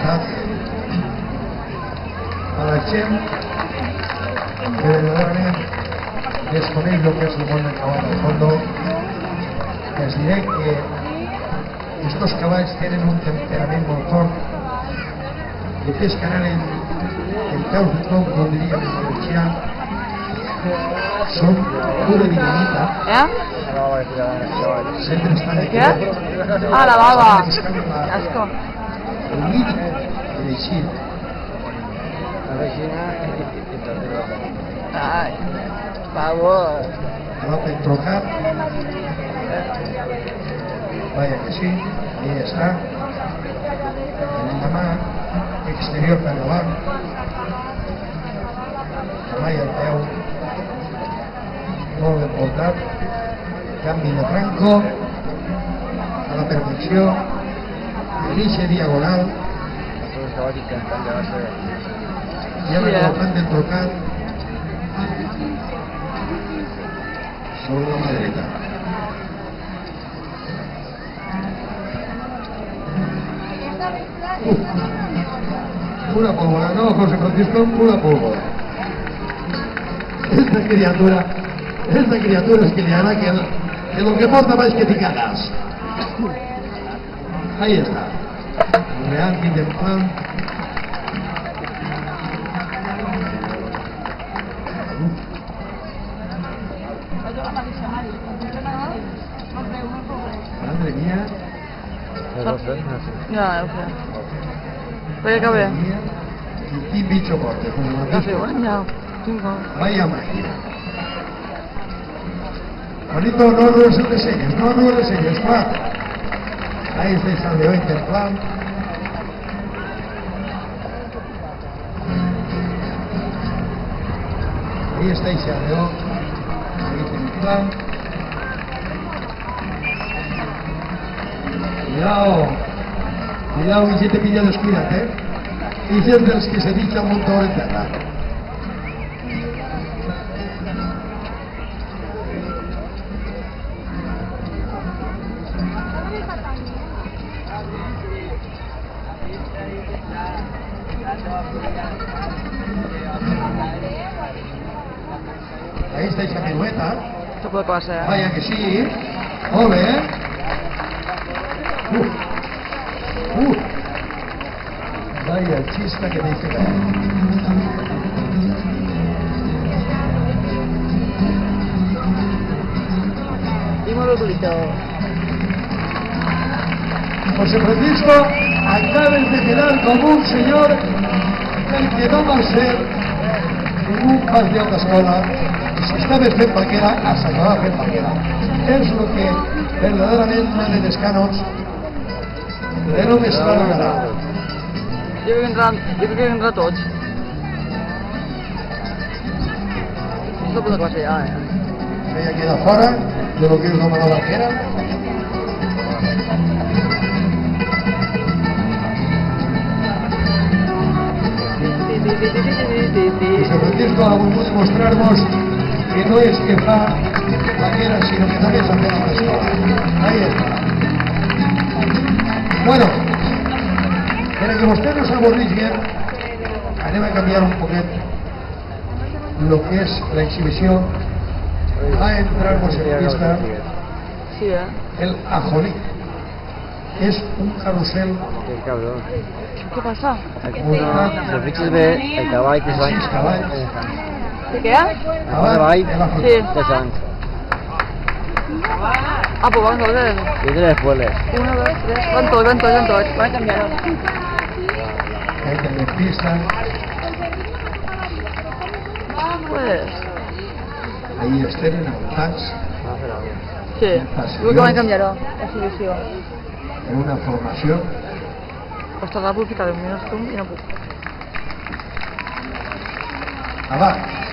llibertat a la gent que verdaderament desconeix el que és el món del cavall al fondo. Els diré que estos cavalls tenen un temperament molt fort, de pes que anen en peus de tronc, com diríem en valencià, són pura dinamita. Sempre estan aquí. Ah, la baba. Asco. El límit de l'eixit. Ai, favor. Agafar el trocat. Vaya que sí, ahí está. En la mà exterior per davant. Mai al peu. Molt ben portat. Canvi de franco. A la perfecció. Inicia diagonal. I ara agafant del trocat sobre la mà dreta. Una pólvora, no, José Francisco, una pólvora. Esta criatura es que le hará que lo que porta más que picadas. Ahí está. Real Guillermo. Madre mía. Ja, ho sé. Però que bé. Y quin bicho porta, José Ja Francisco. sé, ja. Cinco. Vaya máquina. Juanito, no lo enseñes, no lo enseñes, cuatro. Ahí está el Salvador Interplan. Ahí está el Salvador Interplan. Cuidado, cuidado que si te pilla descuídate, ¿eh? Y siempre es que se dicha un montón de terra. Ahí está esa pirueta. Esto puede pasar. Vaya que sí. Ole, ¿eh? Vaya chista que me hice caer. Dímelo, culito. José Francisco, acabes de quedar como un señor el que no va a ser ningún pas de autoescola. Si estava fent vaquera, s'acabava fent vaquera. És el que verdaderament no de descànots de no m'estranyarà. Jo crec que vindrà tots. Esto puede pasar ya, Ella queda fora de lo que és la mala vaquera. José Francisco ha volgut demostrar-nos que no és que fa vaquera, sinó que també s'ha fet una escola. Ahí està. Bueno, para que vostè no s'avorrigui, anem a canviar un poquet lo que és la exhibició. Va a entrar-nos en pista Sí, el ajoní. És un carrusel. Qué cabrón. ¿Qué pasa? Si el fiches bé, el cavall té sang. 6 cavalls. ¿De qué? El cavall de l'ajoní. Sí. té sang. Ah, pues vamos a ver. I 3 pueles. 1, 2, 3. ¿Cuánto? Van a cambiar. Entra en pista. Pues. Ahí estem en el tax, Sí. Creo que van a cambiar exhibició. en una formació. Ostres, la puc ficar 10 minuts i no puc. Abaix.